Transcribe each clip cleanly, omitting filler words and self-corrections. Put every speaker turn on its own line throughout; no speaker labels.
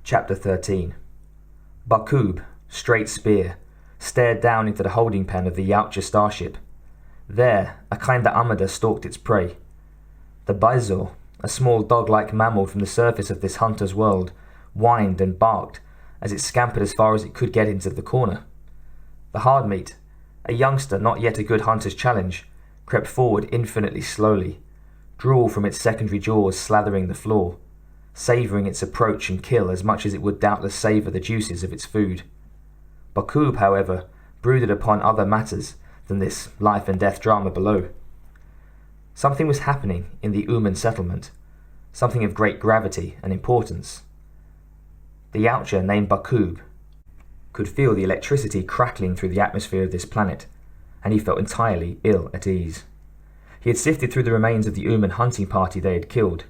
Chapter 13. Bakub, straight spear, stared down into the holding pen of the Yautja starship. There, a kind of armada stalked its prey. The baizo, a small dog-like mammal from the surface of this hunter's world, whined and barked as it scampered as far as it could get into the corner. The hardmeat, a youngster not yet a good hunter's challenge, crept forward infinitely slowly, drool from its secondary jaws slathering the floor, savouring its approach and kill as much as it would doubtless savour the juices of its food. Bakub, however, brooded upon other matters than this life-and-death drama below. Something was happening in the Uman settlement, something of great gravity and importance. The Yautja named Bakub could feel the electricity crackling through the atmosphere of this planet, and he felt entirely ill at ease. He had sifted through the remains of the Uman hunting party they had killed,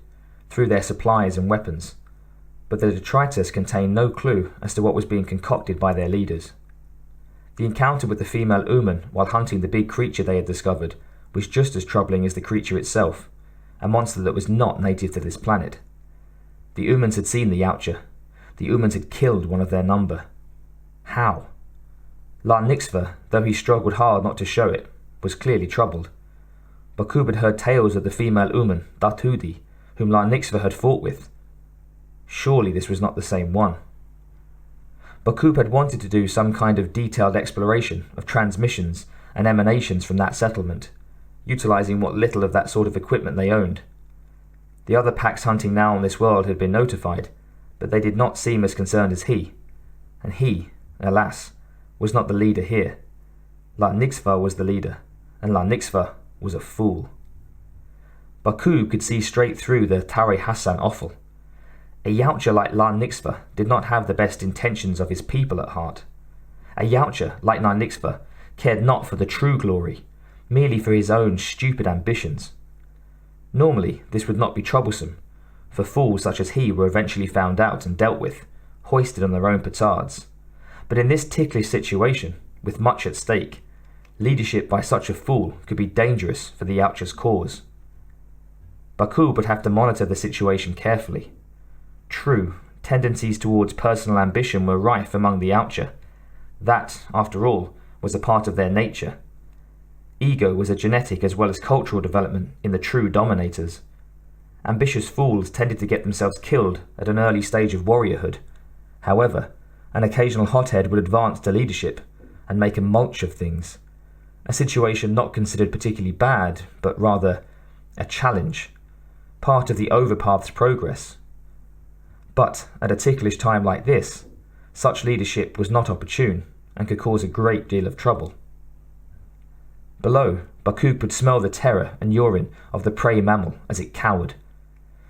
through their supplies and weapons, but the detritus contained no clue as to what was being concocted by their leaders. The encounter with the female Uman while hunting the big creature they had discovered was just as troubling as the creature itself, a monster that was not native to this planet. The Umans had seen the Yautja. The Umans had killed one of their number. How? La Nixva, though he struggled hard not to show it, was clearly troubled. Bakub had heard tales of the female Uman, Datudi, whom La Nixva had fought with. Surely this was not the same one. Bakub had wanted to do some kind of detailed exploration of transmissions and emanations from that settlement, utilizing what little of that sort of equipment they owned. The other packs hunting now on this world had been notified, but they did not seem as concerned as he, and he, alas, was not the leader here. La Nixva was the leader, and La Nixva was a fool. Bakub could see straight through the Tare Hassan offal. A Yautja like La Nixva did not have the best intentions of his people at heart. A Yautja like La Nixva cared not for the true glory, merely for his own stupid ambitions. Normally this would not be troublesome, for fools such as he were eventually found out and dealt with, hoisted on their own petards. But in this ticklish situation, with much at stake, leadership by such a fool could be dangerous for the Yautja's cause. Bakub would have to monitor the situation carefully. True, tendencies towards personal ambition were rife among the Yautja. That, after all, was a part of their nature. Ego was a genetic as well as cultural development in the true dominators. Ambitious fools tended to get themselves killed at an early stage of warriorhood. However, an occasional hothead would advance to leadership and make a mulch of things. A situation not considered particularly bad, but rather a challenge, part of the overpath's progress. But at a ticklish time like this, such leadership was not opportune and could cause a great deal of trouble. Below, Bakub could smell the terror and urine of the prey mammal as it cowered.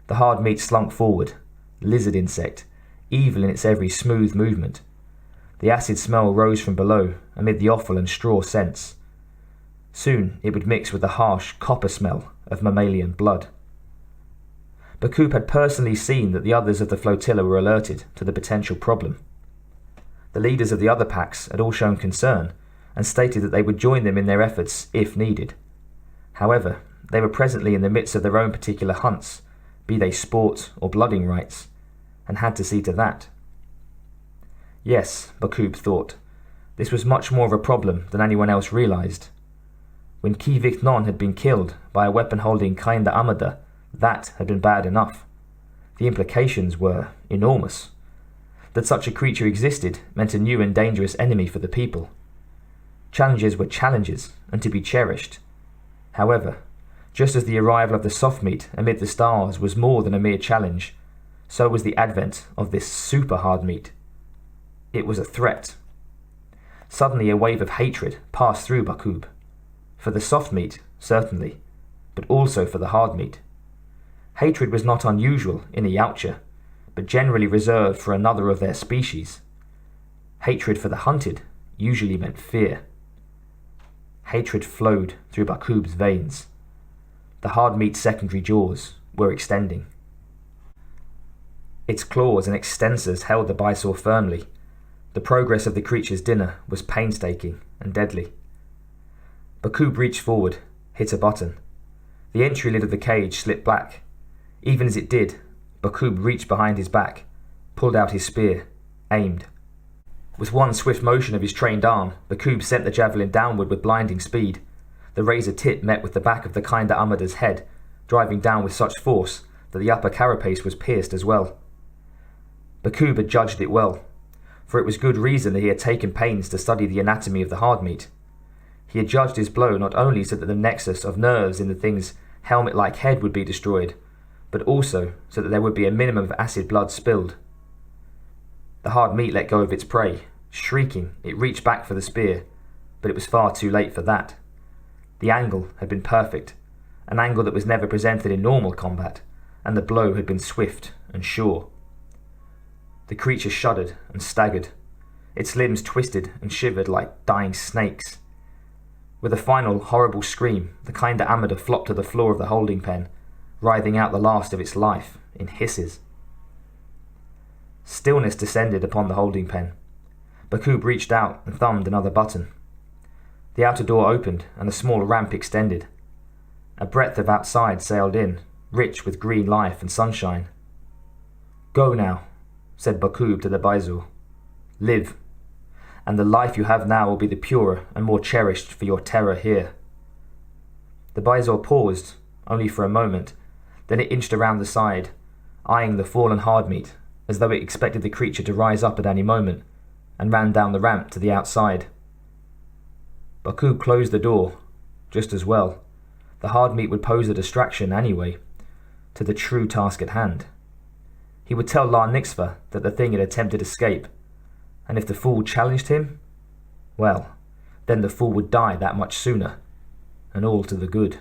The hard meat slunk forward, lizard insect, evil in its every smooth movement. The acid smell rose from below amid the offal and straw scents. Soon it would mix with the harsh copper smell of mammalian blood. Bakub had personally seen that the others of the flotilla were alerted to the potential problem. The leaders of the other packs had all shown concern and stated that they would join them in their efforts if needed. However, they were presently in the midst of their own particular hunts, be they sport or blooding rights, and had to see to that. Yes, Bakub thought, this was much more of a problem than anyone else realized. When Kivik Non had been killed by a weapon-holding Kinda Amada, that had been bad enough. The implications were enormous. That such a creature existed meant a new and dangerous enemy for the people. Challenges were challenges and to be cherished. However, just as the arrival of the soft meat amid the stars was more than a mere challenge, so was the advent of this super hard meat. It was a threat. Suddenly a wave of hatred passed through Bakub. For the soft meat, certainly, but also for the hard meat. Hatred was not unusual in a Yautja, but generally reserved for another of their species. Hatred for the hunted usually meant fear. Hatred flowed through Bakub's veins. The hard meat's secondary jaws were extending. Its claws and extensors held the bison firmly. The progress of the creature's dinner was painstaking and deadly. Bakub reached forward, hit a button. The entry lid of the cage slipped back. Even as it did, Bakub reached behind his back, pulled out his spear, aimed. With one swift motion of his trained arm, Bakub sent the javelin downward with blinding speed. The razor tip met with the back of the Kinda Amada's head, driving down with such force that the upper carapace was pierced as well. Bakub had judged it well, for it was good reason that he had taken pains to study the anatomy of the hard meat. He had judged his blow not only so that the nexus of nerves in the thing's helmet-like head would be destroyed, but also so that there would be a minimum of acid blood spilled. The hard meat let go of its prey. Shrieking, it reached back for the spear, but it was far too late for that. The angle had been perfect, an angle that was never presented in normal combat, and the blow had been swift and sure. The creature shuddered and staggered. Its limbs twisted and shivered like dying snakes. With a final horrible scream, the Kinda Amada flopped to the floor of the holding pen, writhing out the last of its life in hisses. Stillness descended upon the holding pen. Bakub reached out and thumbed another button. The outer door opened and a small ramp extended. A breadth of outside sailed in, rich with green life and sunshine. "Go now," said Bakub to the Baizor. "Live, and the life you have now will be the purer and more cherished for your terror here." The Baizor paused, only for a moment, then it inched around the side, eyeing the fallen hard meat, as though it expected the creature to rise up at any moment, and ran down the ramp to the outside. Bakub closed the door, just as well. The hard meat would pose a distraction anyway, to the true task at hand. He would tell La Nixva that the thing had attempted escape, and if the fool challenged him, well, then the fool would die that much sooner, and all to the good.